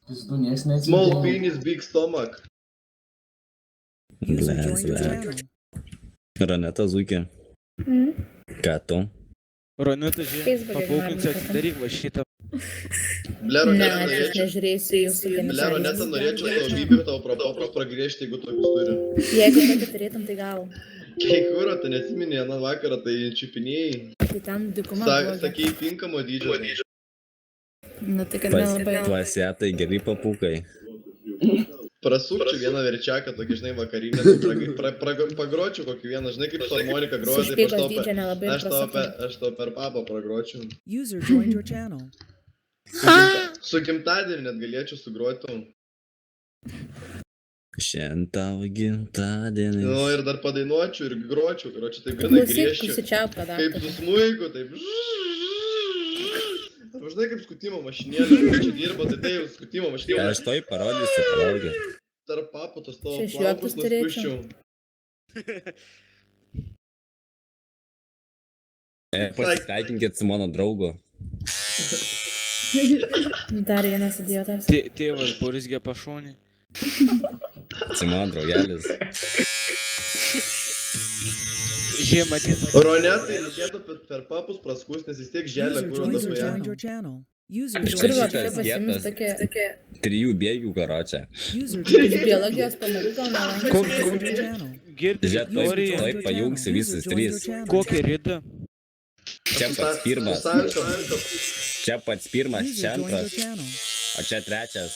Pizdu, nieks neatsitiko. Small penis, big stomach. User joined your channel. Roneta Zuikė. Ką tu? Roneta, žiūrėk, Facebook'e papulkinsi galima atsidaryk va šitą. Ble, Ne, Roneta, aš norėčiau. nežiūrėsiu jūsų Ble, Roneta, norėčiau tavo bybį tavo propopros pragrėžti, jeigu tokius turi. Jeigu tokį turėtum, tai gal. Kai kuro, tu neatsimeni, aną vakarą tai čiupinėjai. Tai ten dykuma bloga. Sakei tinkamo dydžio. Nu, tai kad nelabai. Tuose geri papūkai. Prasukčiau vieną verčiaką, tokį, žinai, vakarinę. Pagročiau kokį vieną, žinai, kaip su harmonika groja, Su taip špygos dydžio nelabai prasakai. aš tau per papą pragročiau. User joined your channel. Su gimtadieniu net galėčiau sugroti. Šiandien tavo gimtadienis. Nu, ir dar padainuočiau ir gročiau, karočiui, taip grinai Klausyk, griežčiau. užsičiaupą dar. Kaip su smuiku, taip. Arba žinai, kaip skutimo mašinėlė, čia dirba, tai jau skutimo mašinėlė. Aš toj parodysiu, palaukit. Tarp papų tos tavo Čia iš plaukus juoktis turėčiau. nuskuščiau. Pasisveikinkit su mano draugu. Dar vienas idiotas. Tėvas Borisgė pašonį. Su mano draugelis. Žiemą matys. Ronetai reikėtų per papus praskus, nes vis tiek želė, User kur joined tas your vaja. joined your channel. User Iš Čia kur joined va šitas čia pasiims getas. tokia 3 bėgių karočią. User iš joined your biologijos pamokų gal nelankė. channel. Girdi Žiūrėk, Viktorija. tuoj pajungsi visus 3. Kokią ridą? Čia pats pirmas. Salto. Čia pats pirmas, User čia joined your antras. channel. O čia trečias.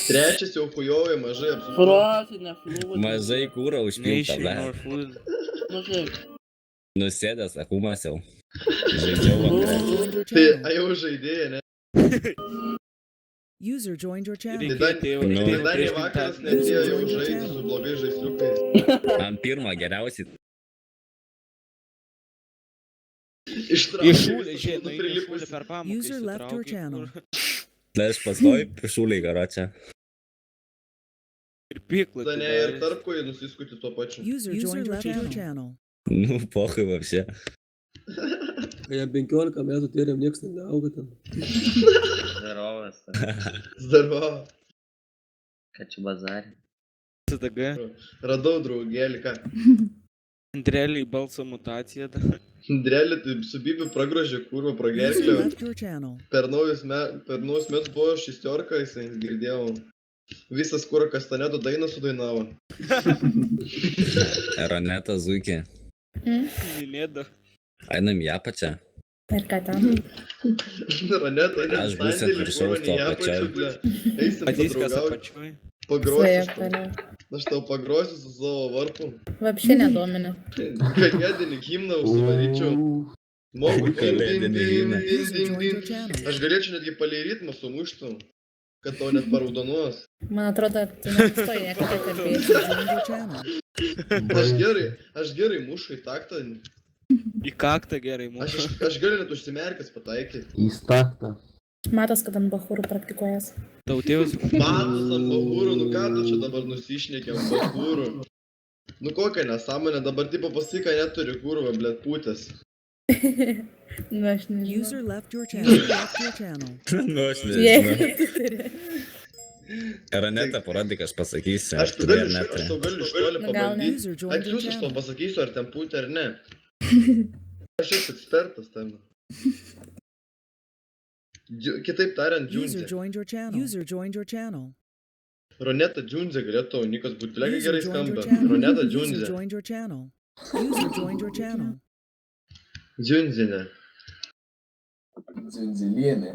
Trečias jau fujovai mažai apsuptų. Protinė flūdė. Mažai kūro užpilta, Neišėjai ble. nors fluid. Nu kaip? Nusėdęs akumas jau. Žaidžiau User vakare. joined your Tai channel. jau žaidėjai, ne? User joined your channel. Reikėjo tėvo Nu. Tai dar prieš į vakaras gimtadienį. netėjo jau žaisti su blogais žaisliukais. Ant pirmą geriausiai. Ištraukė. Iššūlė, žiūrėk, nu iššūlė prilipusi. per pamoką. User left your channel. Tai aš pastoju šūliai karočią. Ir pyklą. Tada ne, ir tarp kojų nusiskuti tuo pačiu. User joined your channel. Nu, pohai vapšė. Kai jam 15 metų tėriam nieks neauga ten. Здоровas. Zdarva. Ką čia bazarė? CTG. Radau draugėlį, ką. Andreliai balso mutacija. Drelį tai su bibiu pragrožė kurvo User pragerklio. left your channel. Per naujus metus buvo šestiorka, jisai girdėjau. Visas kūro kastaneto dainą sudainavo. Roneta Zuikė. Minėda. Einam ją pačią. Ir ką ten? Raneta, Aš būsiu ant viršaus to pačioj. Eisim Ateis kas padraugauti. apačioj. Pagrosiu. Svajok toliau. Aš tau pagrosiu su savo varpu. Vapšė nedomina. Kalėdinį himną užsivaryčiau. Moku Kalėdinį himną. User joined your channel. Aš galėčiau netgi palei ritmą sumuštų, kad tau net paraudonuos. Man atrodo, tu nestoji niekada kalbėti. User joined your channel. Aš gerai mušu į taktą. Į kaktą gerai mūsų. Aš galiu net užsimerkęs pataikyti. Įstakta. Matas, kad ant bachūrų praktikuojas. Tau tėvas. Matus ant bahūrų, nu ką tu čia dabar nusišnekė ant bahūrų? Nu kokią nesąmonę, dabar tipo pasika neturi kurva, blėt pūtės. Nu, aš nežinau. User left your channel. Left your channel. Nu, aš Jeigu nežinau. tu turi. Roneta, parodyk, aš pasakysiu. Aš Ar turi ar tau neturi. galiu iš toli Nu, gal ne. pabandyti. User joined your Atsiūs aš tau channel. pasakysiu, ar ten pūtė ar ne. Aš esu ekspertas ten. Kitaip tariant, User džiundzė. joined your channel. User joined your channel. Roneta džiundzė galėtų, Nikas Butilėgai User gerai joined your skamba. channel. Roneta User džiundzė. joined your channel. User joined your channel. Džiundzinė. Dzindzilienė.